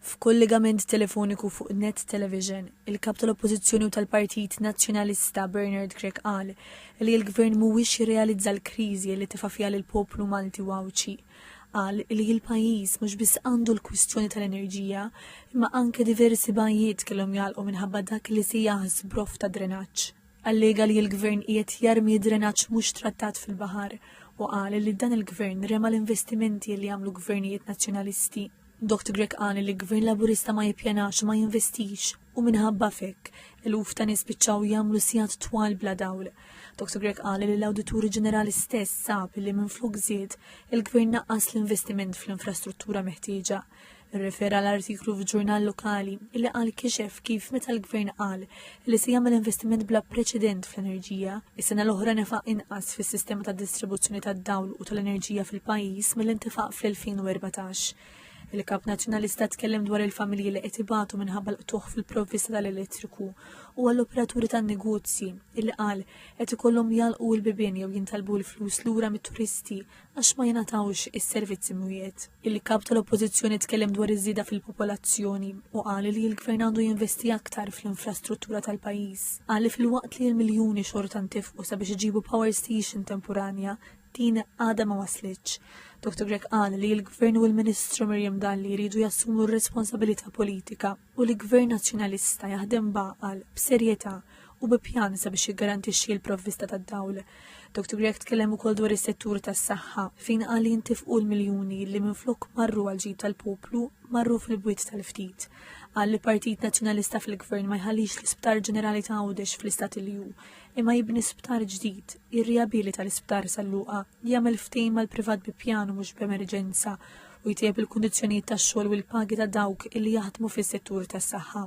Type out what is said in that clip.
F'kollegament telefoniku fuq Net Television, il-kap tal-Oppożizzjoni u tal-Partit Nazzjonalista Bernard Grech qal li l-Gvern mhuwiex jirrealizza l-kriżi li tifa' fiha lill-poplu Malti u Awċi. Qal li l-pajjiż mhux biss għandu l-kwistjoni tal-enerġija, imma anke diversi bajjiet kellhom jgħalqu minħabba dak li se jaħsbrof ta' drenaġġ. Allega li l-Gvern qiegħed jarmi drenaġġ mhux trattat fil-baħar u qal li dan il-Gvern rema l-investimenti li jagħmlu gvernijiet nazzjonalisti. Dr. Grech qal li l-Gvern Laburista ma jippjanax ma jinvestix u minħabba fekk eluf ta' nies spiċċaw jagħmlu sigħat twal bla dawl. Dr. Grech qal li l-Awdituri Ġenerali stess sab li minflok żied il-Gvern naqqas l-investiment fl-infrastruttura meħtieġa. Irrefera l-artiklu f'ġurnal lokali illi qal kixef kif meta l-Gvern qal li se jagħmel investiment bla preċedent fl-enerġija, is-sena l-oħra nefaq inqas fis-sistema tad distribuzzjoni tad-dawl u tal-enerġija fil-pajjiż mill-intifaq fl-2014. Il-kap nazzjonalista tkellem dwar il-familji li qed ibatu minħabba l-qtuħ fil-provvista tal-elettriku u għall-operaturi tan-negozji illi qal qed ikollhom jalqu l-bibien jew jintalbu l-flus lura mit-turisti għax ma jingħatawx is-servizzi mwiet. Il-kap tal-Oppożizzjoni tkellem dwar iż-żieda fil-popolazzjoni u qal li l-Gvern għandu jinvesti aktar fl-infrastruttura tal-pajjiż. Qal li fil-waqt li l-miljuni xorta ntifqu sabiex iġibu power station temporanja din għada ma waslitx. Dr. Grech qal li l-Gvern u l-Ministru Miriam Dalli jridu jassumu r-responsabilità politika u l-Gvern Nazzjonalista jaħdem baqal b'serjetà u bi pjan sabiex jiggarantixxi l-provvista tad-dawl. Dr. Grech tkellem ukoll dwar is-settur tas-saħħa fejn qal li jintifqu l-miljuni li minflok marru għal ġid tal-poplu marru fil-bwiet tal-ftit. Qal li Partit Nazzjonalista fil-Gvern ma jħallix l-Isptar Ġenerali ta' Għawdex fl-Istat il-Ju, imma jibni sptar ġdid, ir-riabilita l-Isptar Salluqa, jagħmel ftehim mal-privat bi pjanu mhux b'emerġenza u jtejjeb il-kundizzjonijiet tax-xogħol u l-pagi ta' dawk illi jaħdmu fis-settur tas-saħħa.